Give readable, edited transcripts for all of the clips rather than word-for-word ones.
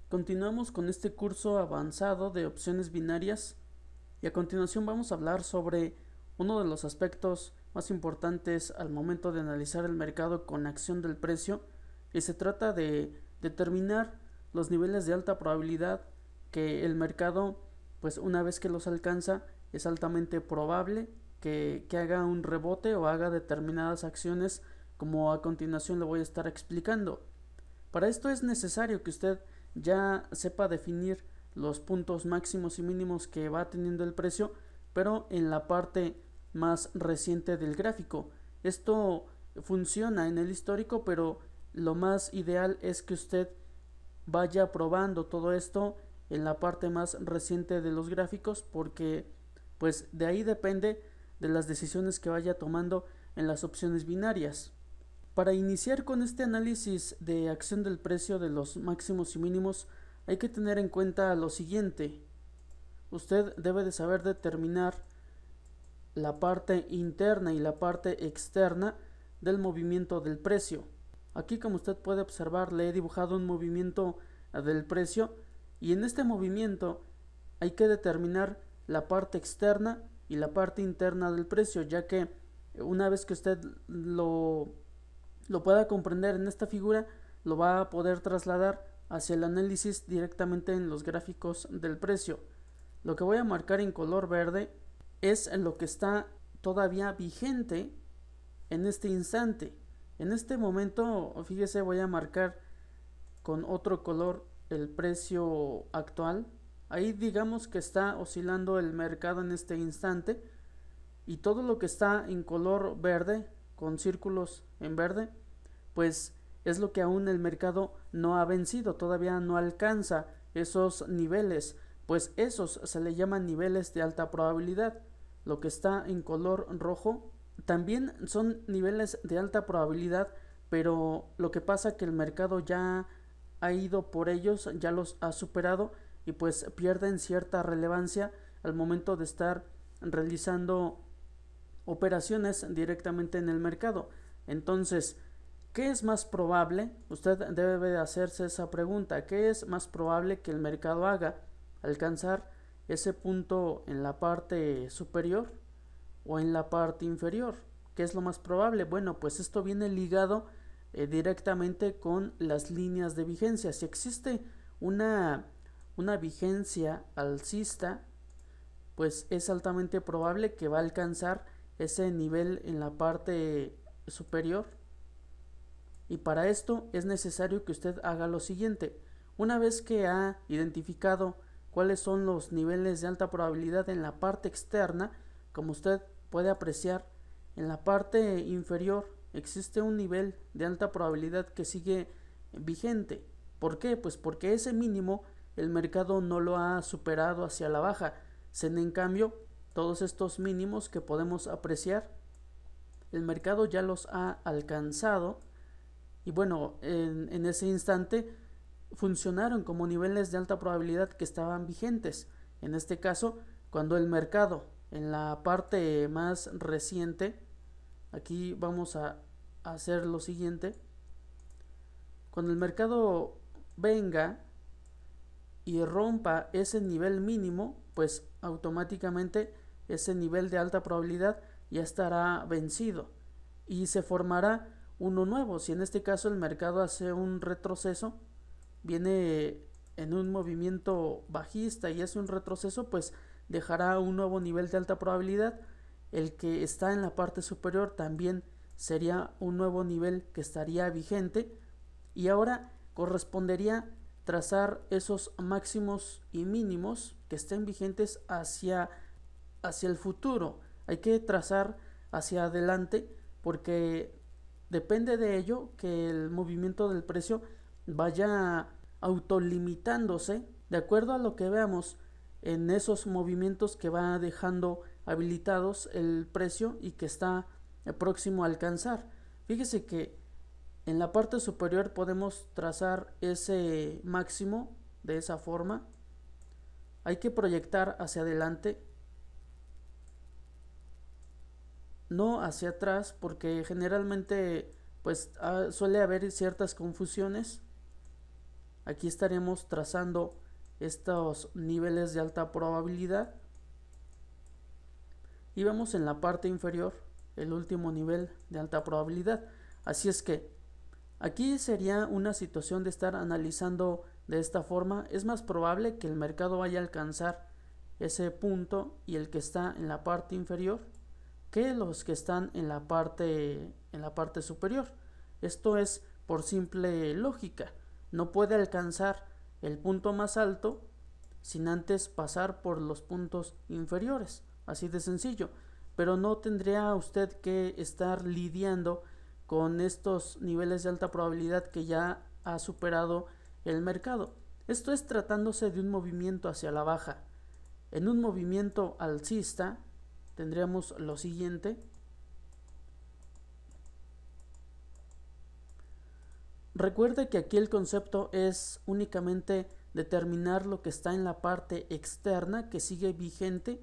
Continuamos con este curso avanzado de opciones binarias y a continuación vamos a hablar sobre uno de los aspectos más importantes al momento de analizar el mercado con acción del precio, y se trata de determinar los niveles de alta probabilidad que el mercado, pues una vez que los alcanza, es altamente probable que haga un rebote o haga determinadas acciones, como a continuación le voy a estar explicando. Para esto es necesario que usted ya sepa definir los puntos máximos y mínimos que va teniendo el precio, pero en la parte más reciente del gráfico. Esto funciona en el histórico, pero lo más ideal es que usted vaya probando todo esto en la parte más reciente de los gráficos, porque pues de ahí depende de las decisiones que vaya tomando en las opciones binarias. Para iniciar con este análisis de acción del precio de los máximos y mínimos, hay que tener en cuenta lo siguiente. Usted debe de saber determinar la parte interna y la parte externa del movimiento del precio. Aquí, como usted puede observar, le he dibujado un movimiento del precio, y en este movimiento hay que determinar la parte externa y la parte interna del precio, ya que una vez que usted lo pueda comprender en esta figura, lo va a poder trasladar hacia el análisis directamente en los gráficos del precio. Lo que voy a marcar en color verde es en lo que está todavía vigente en este instante. En este momento, fíjese, voy a marcar con otro color el precio actual. Ahí digamos que está oscilando el mercado en este instante, y todo lo que está en color verde, con círculos en verde, pues es lo que aún el mercado no ha vencido, todavía no alcanza esos niveles, pues esos se le llaman niveles de alta probabilidad. Lo que está en color rojo también son niveles de alta probabilidad, pero lo que pasa es que el mercado ya ha ido por ellos, ya los ha superado, y pues pierden cierta relevancia al momento de estar realizando operaciones directamente en el mercado. Entonces, ¿qué es más probable? Usted debe hacerse esa pregunta. ¿Qué es más probable que el mercado haga? ¿Alcanzar ese punto en la parte superior o en la parte inferior? ¿Qué es lo más probable? Bueno, pues esto viene ligado directamente con las líneas de vigencia. Si existe una vigencia alcista, pues es altamente probable que va a alcanzar ese nivel en la parte superior. Y para esto es necesario que usted haga lo siguiente. Una vez que ha identificado cuáles son los niveles de alta probabilidad en la parte externa, como usted puede apreciar, en la parte inferior existe un nivel de alta probabilidad que sigue vigente. ¿Por qué? Pues porque ese mínimo el mercado no lo ha superado hacia la baja. En cambio, todos estos mínimos que podemos apreciar, el mercado ya los ha alcanzado, y bueno, en ese instante funcionaron como niveles de alta probabilidad que estaban vigentes. En este caso, cuando el mercado, en la parte más reciente, aquí vamos a hacer lo siguiente. Cuando el mercado venga y rompa ese nivel mínimo, pues automáticamente ese nivel de alta probabilidad ya estará vencido y se formará uno nuevo. Si en este caso el mercado hace un retroceso, viene en un movimiento bajista y hace un retroceso, pues dejará un nuevo nivel de alta probabilidad. El que está en la parte superior también sería un nuevo nivel que estaría vigente, y ahora correspondería trazar esos máximos y mínimos que estén vigentes hacia el futuro. Hay que trazar hacia adelante, porque depende de ello que el movimiento del precio vaya autolimitándose de acuerdo a lo que veamos en esos movimientos que va dejando habilitados el precio y que está próximo a alcanzar. Fíjese que en la parte superior podemos trazar ese máximo de esa forma. Hay que proyectar hacia adelante, no hacia atrás, porque generalmente pues suele haber ciertas confusiones. Aquí estaremos trazando estos niveles de alta probabilidad y vemos en la parte inferior el último nivel de alta probabilidad. Así es que aquí sería una situación de estar analizando de esta forma. Es más probable que el mercado vaya a alcanzar ese punto y el que está en la parte inferior que los que están en la parte superior. Esto es por simple lógica. No puede alcanzar el punto más alto sin antes pasar por los puntos inferiores. Así de sencillo. Pero no tendría usted que estar lidiando con estos niveles de alta probabilidad que ya ha superado el mercado. Esto es tratándose de un movimiento hacia la baja. En un movimiento alcista tendríamos lo siguiente. Recuerde que aquí el concepto es únicamente determinar lo que está en la parte externa que sigue vigente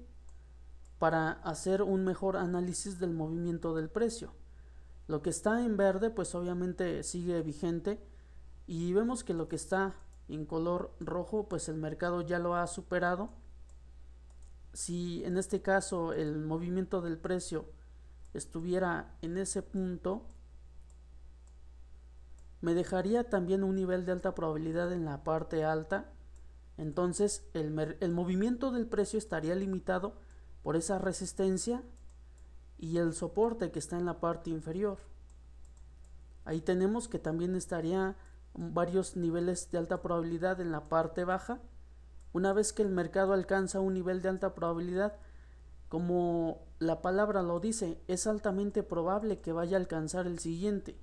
para hacer un mejor análisis del movimiento del precio. Lo que está en verde pues obviamente sigue vigente y vemos que lo que está en color rojo pues el mercado ya lo ha superado. Si en este caso el movimiento del precio estuviera en ese punto, me dejaría también un nivel de alta probabilidad en la parte alta. Entonces el movimiento del precio estaría limitado por esa resistencia y el soporte que está en la parte inferior. Ahí tenemos que también estaría varios niveles de alta probabilidad en la parte baja. Una vez que el mercado alcanza un nivel de alta probabilidad, como la palabra lo dice, es altamente probable que vaya a alcanzar el siguiente.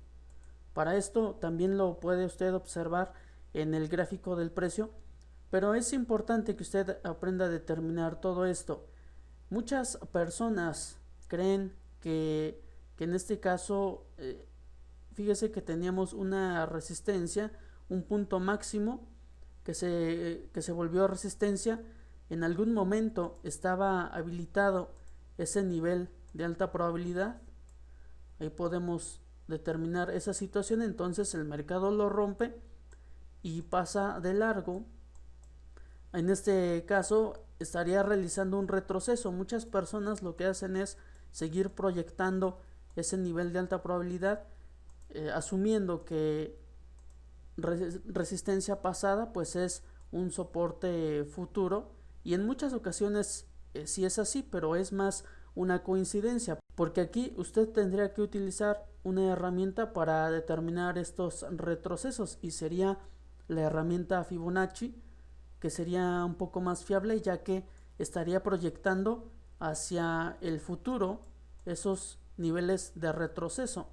Para esto también lo puede usted observar en el gráfico del precio, pero es importante que usted aprenda a determinar todo esto. Muchas personas creen que en este caso, fíjese que teníamos una resistencia, un punto máximo que se volvió resistencia. En algún momento estaba habilitado ese nivel de alta probabilidad. Ahí podemos determinar esa situación. Entonces el mercado lo rompe y pasa de largo. En este caso estaría realizando un retroceso. Muchas personas lo que hacen es seguir proyectando ese nivel de alta probabilidad, asumiendo que resistencia pasada pues es un soporte futuro, y en muchas ocasiones sí es así, pero es más una coincidencia, porque aquí usted tendría que utilizar una herramienta para determinar estos retrocesos y sería la herramienta Fibonacci, que sería un poco más fiable, ya que estaría proyectando hacia el futuro esos niveles de retroceso.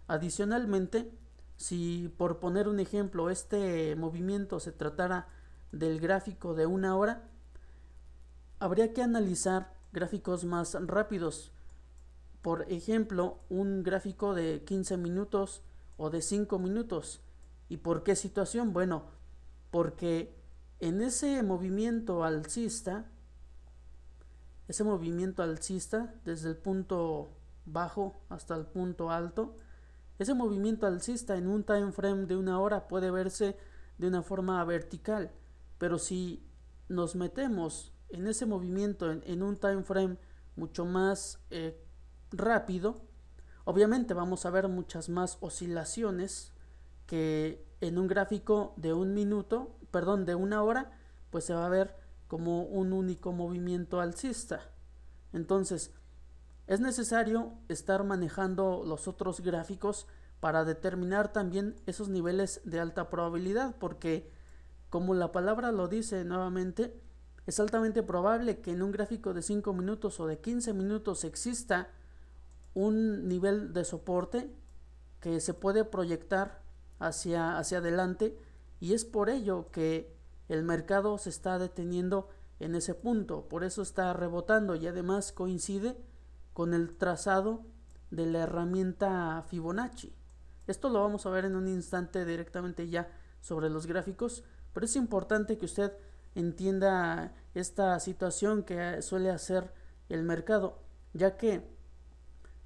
Adicionalmente, si por poner un ejemplo este movimiento se tratara del gráfico de una hora, habría que analizar gráficos más rápidos. Por ejemplo, un gráfico de 15 minutos o de 5 minutos. ¿Y por qué situación? Bueno, porque en ese movimiento alcista, desde el punto bajo hasta el punto alto, ese movimiento alcista en un time frame de una hora puede verse de una forma vertical, pero si nos metemos en ese movimiento en un time frame mucho más rápido, obviamente vamos a ver muchas más oscilaciones que en un gráfico de de una hora, pues se va a ver como un único movimiento alcista. Entonces, es necesario estar manejando los otros gráficos para determinar también esos niveles de alta probabilidad, porque como la palabra lo dice nuevamente, es altamente probable que en un gráfico de 5 minutos o de 15 minutos exista un nivel de soporte que se puede proyectar hacia adelante, y es por ello que el mercado se está deteniendo en ese punto, por eso está rebotando, y además coincide con el trazado de la herramienta Fibonacci. Esto lo vamos a ver en un instante directamente ya sobre los gráficos, pero es importante que usted entienda esta situación que suele hacer el mercado, ya que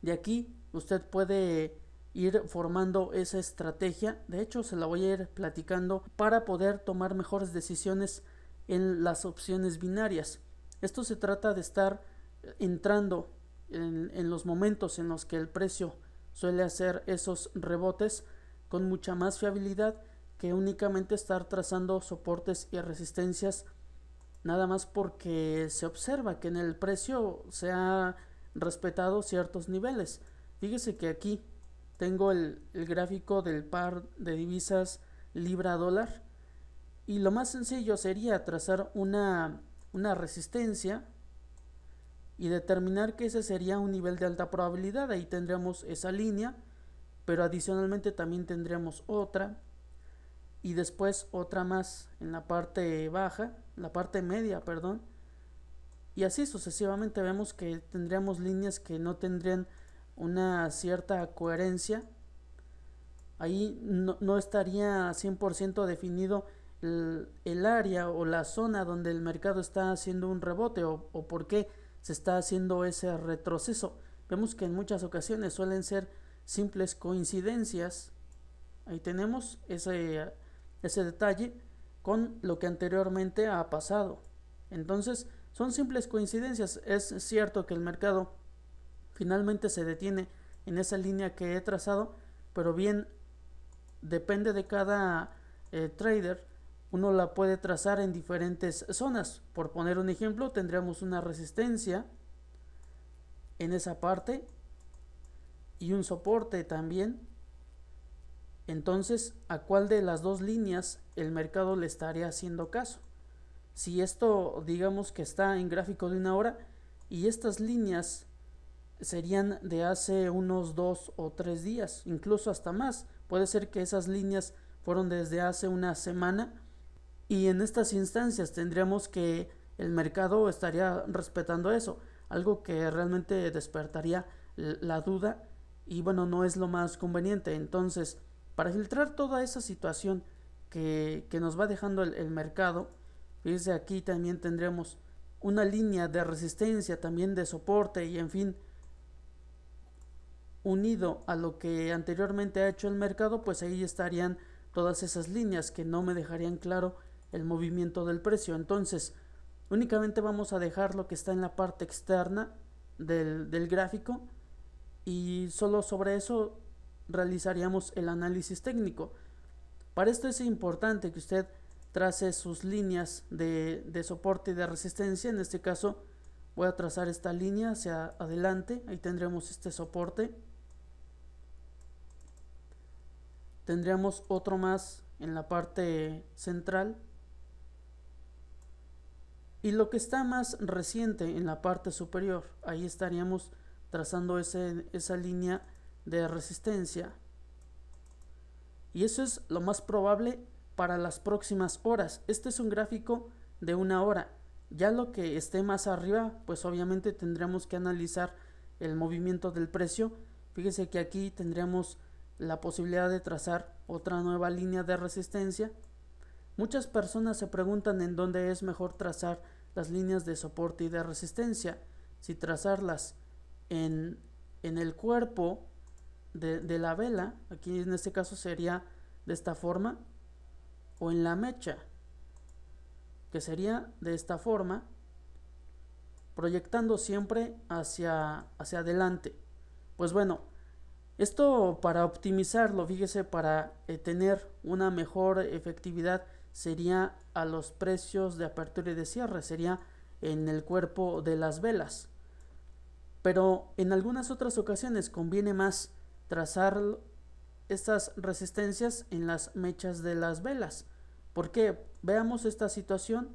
de aquí usted puede ir formando esa estrategia. De hecho, se la voy a ir platicando para poder tomar mejores decisiones en las opciones binarias. Esto se trata de estar entrando en los momentos en los que el precio suele hacer esos rebotes con mucha más fiabilidad que únicamente estar trazando soportes y resistencias nada más porque se observa que en el precio se ha respetado ciertos niveles. Fíjese que aquí tengo el gráfico del par de divisas libra-dólar y lo más sencillo sería trazar una resistencia y determinar que ese sería un nivel de alta probabilidad. Ahí tendríamos esa línea, pero adicionalmente también tendríamos otra y después otra más en la parte baja, la parte media, perdón, y así sucesivamente. Vemos que tendríamos líneas que no tendrían una cierta coherencia. Ahí no estaría 100% definido el área o la zona donde el mercado está haciendo un rebote o por qué se está haciendo ese retroceso. Vemos que en muchas ocasiones suelen ser simples coincidencias. Ahí tenemos ese detalle con lo que anteriormente ha pasado. Entonces son simples coincidencias. Es cierto que el mercado finalmente se detiene en esa línea que he trazado, pero bien depende de cada trader. Uno la puede trazar en diferentes zonas. Por poner un ejemplo, tendríamos una resistencia en esa parte y un soporte también. Entonces, ¿a cuál de las dos líneas el mercado le estaría haciendo caso? Si esto digamos que está en gráfico de una hora y estas líneas serían de hace unos 2 o 3 días, incluso hasta más. Puede ser que esas líneas fueron desde hace una semana y en estas instancias tendríamos que el mercado estaría respetando eso, algo que realmente despertaría la duda y bueno, no es lo más conveniente. Entonces, para filtrar toda esa situación que nos va dejando el mercado, fíjense, aquí también tendremos una línea de resistencia, también de soporte y en fin, unido a lo que anteriormente ha hecho el mercado, pues ahí estarían todas esas líneas que no me dejarían claro el movimiento del precio. Entonces, únicamente vamos a dejar lo que está en la parte externa del gráfico y solo sobre eso realizaríamos el análisis técnico. Para esto es importante que usted trace sus líneas de soporte y de resistencia. En este caso voy a trazar esta línea hacia adelante. Ahí tendremos este soporte. Tendríamos otro más en la parte central. Y lo que está más reciente en la parte superior, ahí estaríamos trazando esa línea de resistencia. Y eso es lo más probable para las próximas horas. Este es un gráfico de una hora. Ya lo que esté más arriba, pues obviamente tendremos que analizar el movimiento del precio. Fíjese que aquí tendríamos la posibilidad de trazar otra nueva línea de resistencia. Muchas personas se preguntan en dónde es mejor trazar las líneas de soporte y de resistencia. Si trazarlas en el cuerpo de la vela, aquí en este caso sería de esta forma, o en la mecha, que sería de esta forma, proyectando siempre hacia adelante. Pues bueno, esto para optimizarlo, fíjese, para tener una mejor efectividad sería a los precios de apertura y de cierre, sería en el cuerpo de las velas. Pero en algunas otras ocasiones conviene más trazar estas resistencias en las mechas de las velas. ¿Por qué? Veamos esta situación.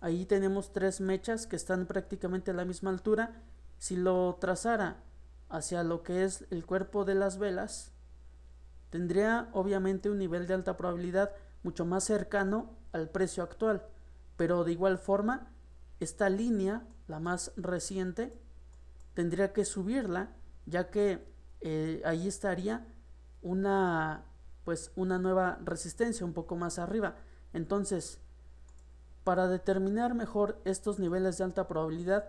Ahí tenemos 3 mechas que están prácticamente a la misma altura. Si lo trazara hacia lo que es el cuerpo de las velas, tendría obviamente un nivel de alta probabilidad mucho más cercano al precio actual, pero de igual forma esta línea, la más reciente, tendría que subirla, ya que ahí estaría una nueva resistencia un poco más arriba. Entonces, para determinar mejor estos niveles de alta probabilidad,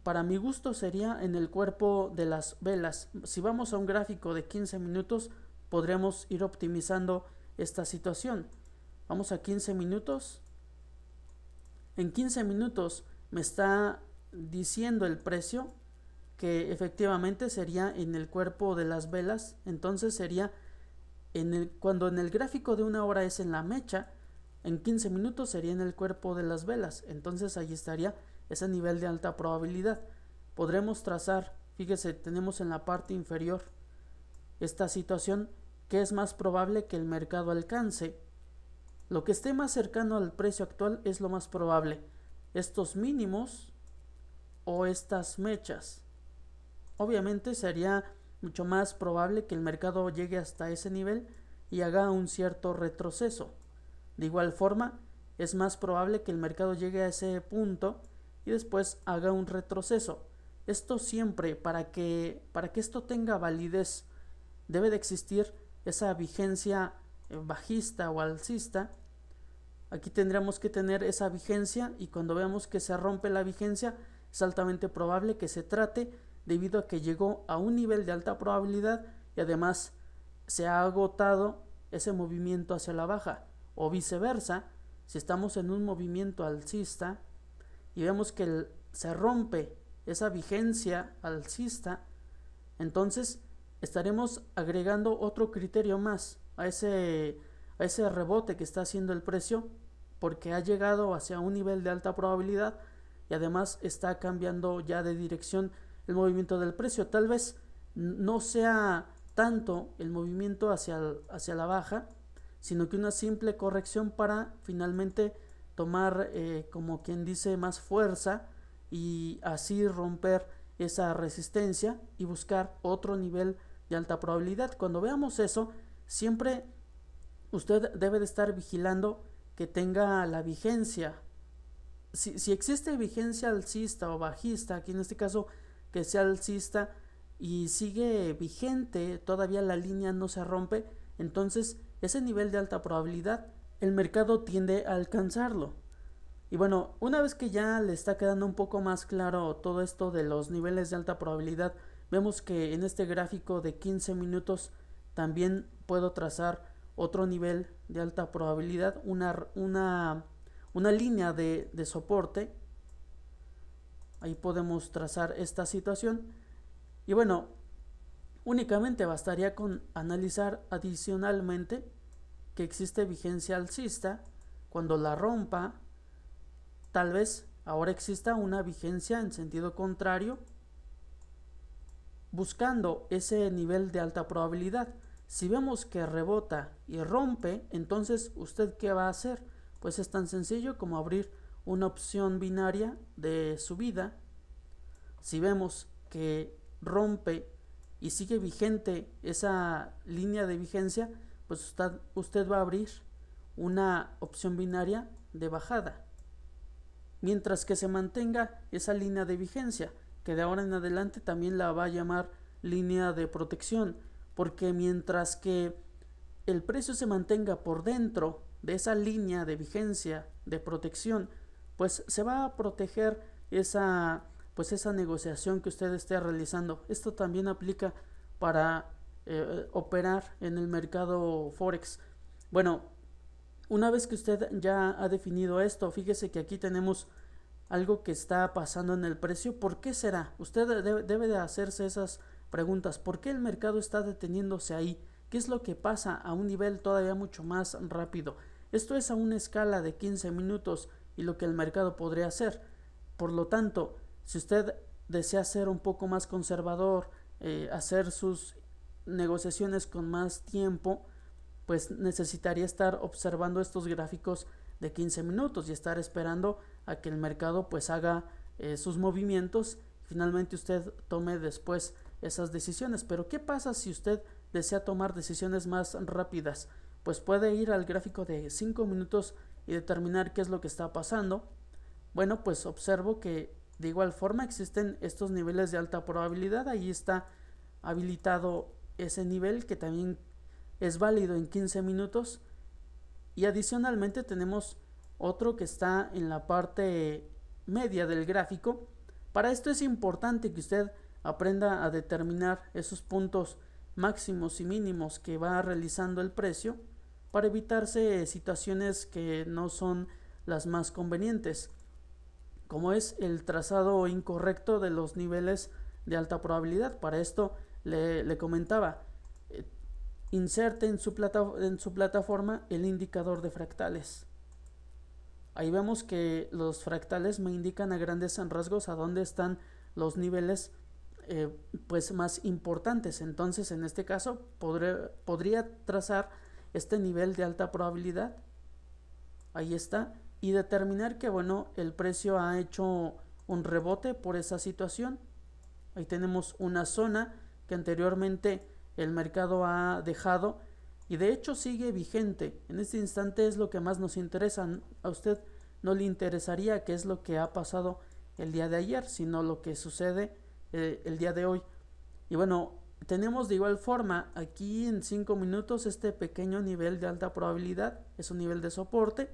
para mi gusto sería en el cuerpo de las velas. Si vamos a un gráfico de 15 minutos, podremos ir optimizando esta situación. Vamos a 15 minutos. En 15 minutos me está diciendo el precio que efectivamente sería en el cuerpo de las velas. Entonces sería cuando en el gráfico de una hora es en la mecha, en 15 minutos sería en el cuerpo de las velas. Entonces ahí estaría ese nivel de alta probabilidad. Podremos trazar, fíjese, tenemos en la parte inferior esta situación que es más probable que el mercado alcance. Lo que esté más cercano al precio actual es lo más probable. Estos mínimos o estas mechas. Obviamente sería mucho más probable que el mercado llegue hasta ese nivel y haga un cierto retroceso. De igual forma, es más probable que el mercado llegue a ese punto y después haga un retroceso. Esto siempre, para que esto tenga validez, debe de existir esa vigencia bajista o alcista. Aquí tendríamos que tener esa vigencia, y cuando veamos que se rompe la vigencia, es altamente probable que se trate debido a que llegó a un nivel de alta probabilidad y además se ha agotado ese movimiento hacia la baja. O viceversa, si estamos en un movimiento alcista y vemos que se rompe esa vigencia alcista, entonces estaremos agregando otro criterio más a ese rebote que está haciendo el precio, porque ha llegado hacia un nivel de alta probabilidad y además está cambiando ya de dirección el movimiento del precio. Tal vez no sea tanto el movimiento hacia la baja, sino que una simple corrección para finalmente tomar, como quien dice, más fuerza y así romper esa resistencia y buscar otro nivel de alta probabilidad. Cuando veamos eso, siempre usted debe de estar vigilando que tenga la vigencia. Si existe vigencia alcista o bajista, aquí en este caso que sea alcista y sigue vigente, todavía la línea no se rompe, entonces ese nivel de alta probabilidad el mercado tiende a alcanzarlo. Y bueno, una vez que ya le está quedando un poco más claro todo esto de los niveles de alta probabilidad, vemos que en este gráfico de 15 minutos también puedo trazar otro nivel de alta probabilidad, una línea de soporte. Ahí podemos trazar esta situación. Y bueno, únicamente bastaría con analizar adicionalmente que existe vigencia alcista. Cuando la rompa, tal vez ahora exista una vigencia en sentido contrario, buscando ese nivel de alta probabilidad. Si vemos que rebota y rompe, entonces ¿usted qué va a hacer? Pues es tan sencillo como abrir una opción binaria de subida. Si vemos que rompe y sigue vigente esa línea de vigencia, pues usted va a abrir una opción binaria de bajada, mientras que se mantenga esa línea de vigencia, que de ahora en adelante también la va a llamar línea de protección, porque mientras que el precio se mantenga por dentro de esa línea de vigencia de protección, pues se va a proteger esa negociación que usted esté realizando. Esto también aplica para operar en el mercado Forex. Bueno, una vez que usted ya ha definido esto, fíjese que aquí tenemos algo que está pasando en el precio. ¿Por qué será? Usted debe de hacerse esas preguntas. ¿Por qué el mercado está deteniéndose ahí? ¿Qué es lo que pasa a un nivel todavía mucho más rápido? Esto es a una escala de 15 minutos y lo que el mercado podría hacer. Por lo tanto, si usted desea ser un poco más conservador, hacer sus negociaciones con más tiempo, pues necesitaría estar observando estos gráficos de 15 minutos y estar esperando a que el mercado pues haga sus movimientos y finalmente usted tome después esas decisiones. Pero ¿qué pasa si usted desea tomar decisiones más rápidas? Pues puede ir al gráfico de 5 minutos y determinar qué es lo que está pasando. Bueno, pues observo que de igual forma existen estos niveles de alta probabilidad. Ahí está habilitado ese nivel que también es válido en 15 minutos. Y adicionalmente tenemos otro que está en la parte media del gráfico Para esto es importante que usted aprenda a determinar esos puntos máximos y mínimos que va realizando el precio para evitarse situaciones que no son las más convenientes, como es el trazado incorrecto de los niveles de alta probabilidad. Para esto le comentaba, inserte en su plataforma el indicador de fractales. Ahí vemos que los fractales me indican a grandes rasgos a dónde están los niveles pues más importantes. Entonces en este caso podría trazar este nivel de alta probabilidad, ahí está, y determinar que bueno, el precio ha hecho un rebote por esa situación. Ahí tenemos una zona que anteriormente el mercado ha dejado y de hecho sigue vigente. En este instante es lo que más nos interesa. A usted no le interesaría qué es lo que ha pasado el día de ayer, sino lo que sucede el día de hoy. Y bueno, tenemos de igual forma aquí en 5 minutos este pequeño nivel de alta probabilidad. Es un nivel de soporte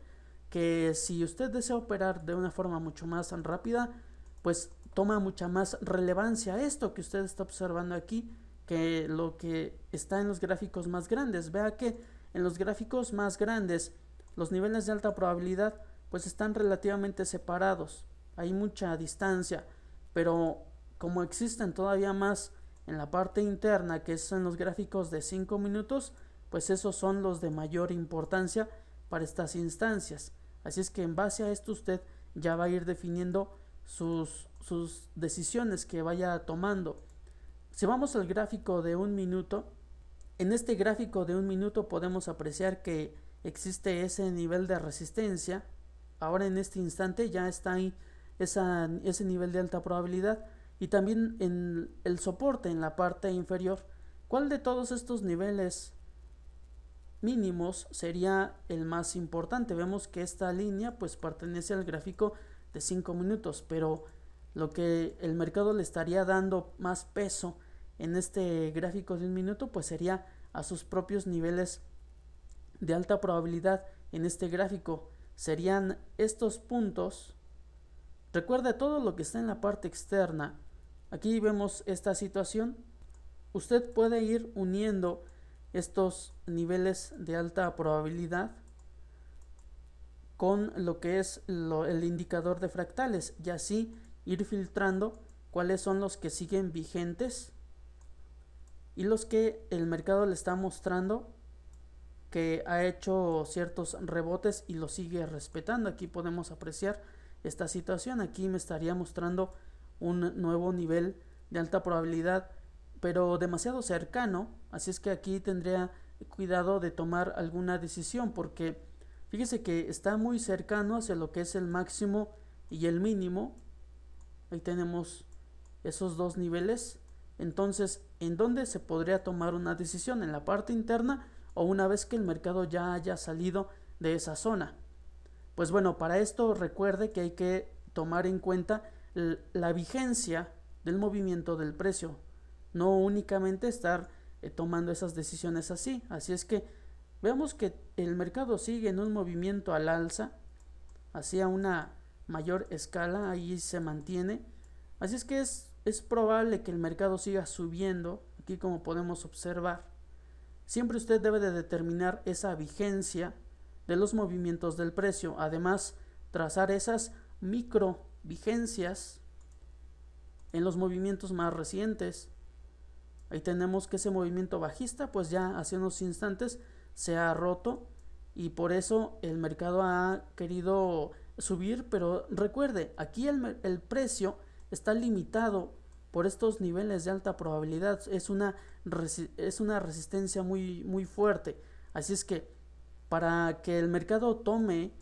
que si usted desea operar de una forma mucho más rápida, pues toma mucha más relevancia esto que usted está observando aquí que lo que está en los gráficos más grandes. Vea que en los gráficos más grandes los niveles de alta probabilidad pues están relativamente separados, hay mucha distancia, pero como existen todavía más en la parte interna, que son los gráficos de 5 minutos, pues esos son los de mayor importancia para estas instancias. Así es que en base a esto usted ya va a ir definiendo sus decisiones que vaya tomando. Si vamos al gráfico de 1 minuto, en este gráfico de 1 minuto podemos apreciar que existe ese nivel de resistencia. Ahora en este instante ya está ahí ese nivel de alta probabilidad y también en el soporte en la parte inferior. ¿Cuál de todos estos niveles mínimos sería el más importante? Vemos que esta línea pues pertenece al gráfico de 5 minutos, pero lo que el mercado le estaría dando más peso en este gráfico de 1 minuto pues sería a sus propios niveles de alta probabilidad. En este gráfico serían estos puntos. Recuerda todo lo que está en la parte externa. Aquí vemos esta situación. Usted puede ir uniendo estos niveles de alta probabilidad con lo que es el indicador de fractales y así ir filtrando cuáles son los que siguen vigentes y los que el mercado le está mostrando que ha hecho ciertos rebotes y lo sigue respetando. Aquí podemos apreciar esta situación. Aquí me estaría mostrando un nuevo nivel de alta probabilidad, pero demasiado cercano, así es que aquí tendría cuidado de tomar alguna decisión, porque fíjese que está muy cercano hacia lo que es el máximo y el mínimo. Ahí tenemos esos dos niveles. Entonces, ¿en dónde se podría tomar una decisión? ¿En la parte interna o una vez que el mercado ya haya salido de esa zona? Pues bueno, para esto recuerde que hay que tomar en cuenta la vigencia del movimiento del precio, no únicamente estar tomando esas decisiones así. Así es que vemos que el mercado sigue en un movimiento al alza hacia una mayor escala, ahí se mantiene. Así es que es probable que el mercado siga subiendo, aquí como podemos observar. Siempre usted debe de determinar esa vigencia de los movimientos del precio, además trazar esas micro vigencias en los movimientos más recientes. Ahí tenemos que ese movimiento bajista pues ya hace unos instantes se ha roto y por eso el mercado ha querido subir, pero recuerde, aquí el precio está limitado por estos niveles de alta probabilidad, es una resistencia muy fuerte. Así es que para que el mercado tome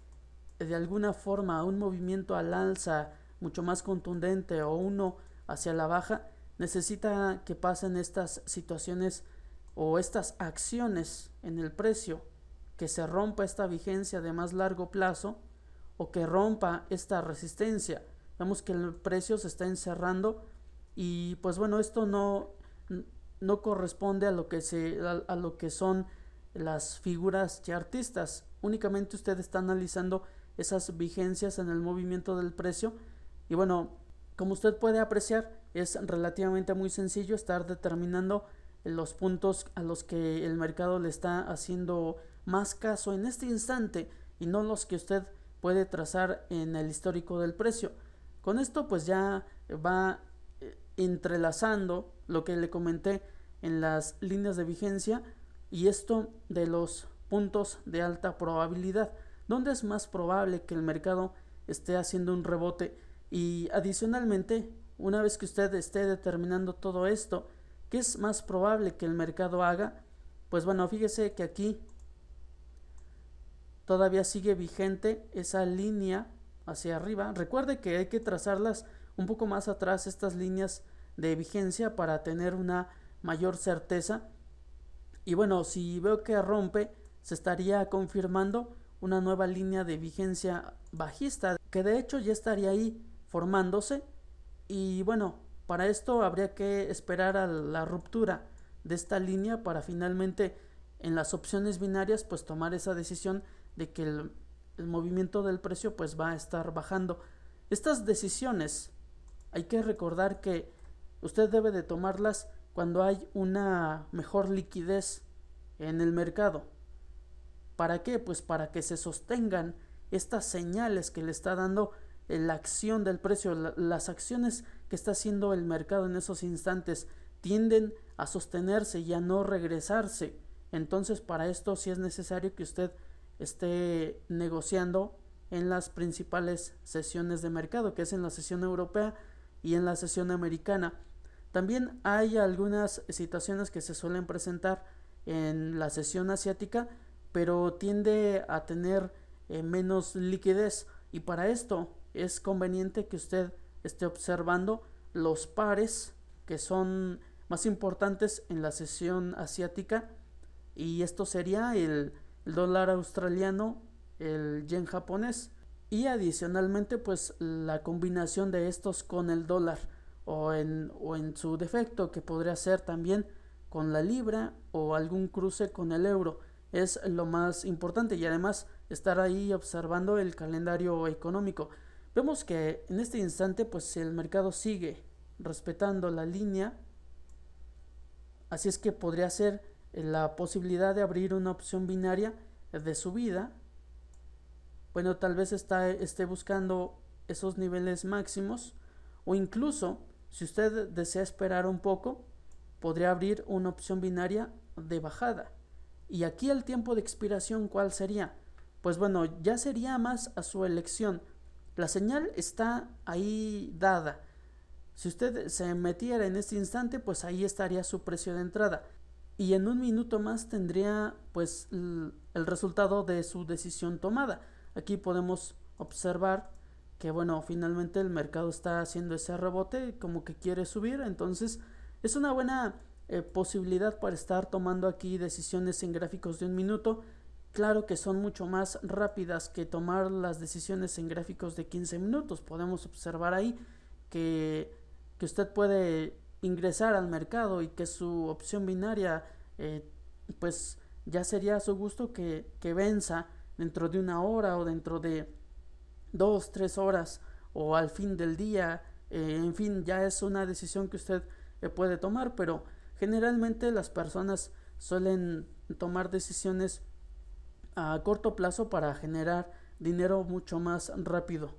de alguna forma un movimiento al alza mucho más contundente o uno hacia la baja, necesita que pasen estas situaciones o estas acciones en el precio, que se rompa esta vigencia de más largo plazo o que rompa esta resistencia. Vemos que el precio se está encerrando y pues bueno, esto no corresponde a lo que son las figuras chartistas. Únicamente usted está analizando esas vigencias en el movimiento del precio y bueno, Como usted puede apreciar, es relativamente muy sencillo estar determinando los puntos a los que el mercado le está haciendo más caso en este instante y no los que usted puede trazar en el histórico del precio. Con esto pues ya va entrelazando lo que le comenté en las líneas de vigencia y esto de los puntos de alta probabilidad, donde es más probable que el mercado esté haciendo un rebote. Y adicionalmente, una vez que usted esté determinando todo esto, ¿qué es más probable que el mercado haga? Pues bueno, fíjese que aquí todavía sigue vigente esa línea hacia arriba. Recuerde que hay que trazarlas un poco más atrás, estas líneas de vigencia, para tener una mayor certeza. Y bueno, si veo que rompe, se estaría confirmando una nueva línea de vigencia bajista, que de hecho ya estaría ahí formándose. Y bueno, para esto habría que esperar a la ruptura de esta línea para finalmente en las opciones binarias pues tomar esa decisión de que el movimiento del precio pues va a estar bajando. Estas decisiones hay que recordar que usted debe de tomarlas cuando hay una mejor liquidez en el mercado. ¿Para qué? Pues para que se sostengan estas señales que le está dando la acción del precio. Las acciones que está haciendo el mercado en esos instantes tienden a sostenerse y a no regresarse. Entonces para esto sí es necesario que usted esté negociando en las principales sesiones de mercado, que es en la sesión europea y en la sesión americana. También hay algunas situaciones que se suelen presentar en la sesión asiática, pero tiende a tener menos liquidez, y para esto es conveniente que usted esté observando los pares que son más importantes en la sesión asiática, y esto sería el dólar australiano, el yen japonés y adicionalmente pues la combinación de estos con el dólar, o en su defecto, que podría ser también con la libra o algún cruce con el euro. Es lo más importante, y además estar ahí observando el calendario económico. Vemos que en este instante pues el mercado sigue respetando la línea, así es que podría ser la posibilidad de abrir una opción binaria de subida. Bueno, tal vez esté buscando esos niveles máximos, o incluso si usted desea esperar un poco, podría abrir una opción binaria de bajada. Y aquí el tiempo de expiración, ¿cuál sería? Pues bueno, ya sería más a su elección. La señal está ahí dada. Si usted se metiera en este instante, pues ahí estaría su precio de entrada. Y en un minuto más tendría pues el resultado de su decisión tomada. Aquí podemos observar que bueno, finalmente el mercado está haciendo ese rebote, como que quiere subir. Entonces es una buena posibilidad para estar tomando aquí decisiones en gráficos de un minuto. Claro que son mucho más rápidas que tomar las decisiones en gráficos de 15 minutos. Podemos observar ahí que usted puede ingresar al mercado y que su opción binaria pues ya sería a su gusto que venza dentro de una hora o dentro de 2, 3 horas o al fin del día. En fin, ya es una decisión que usted puede tomar, pero generalmente las personas suelen tomar decisiones a corto plazo para generar dinero mucho más rápido.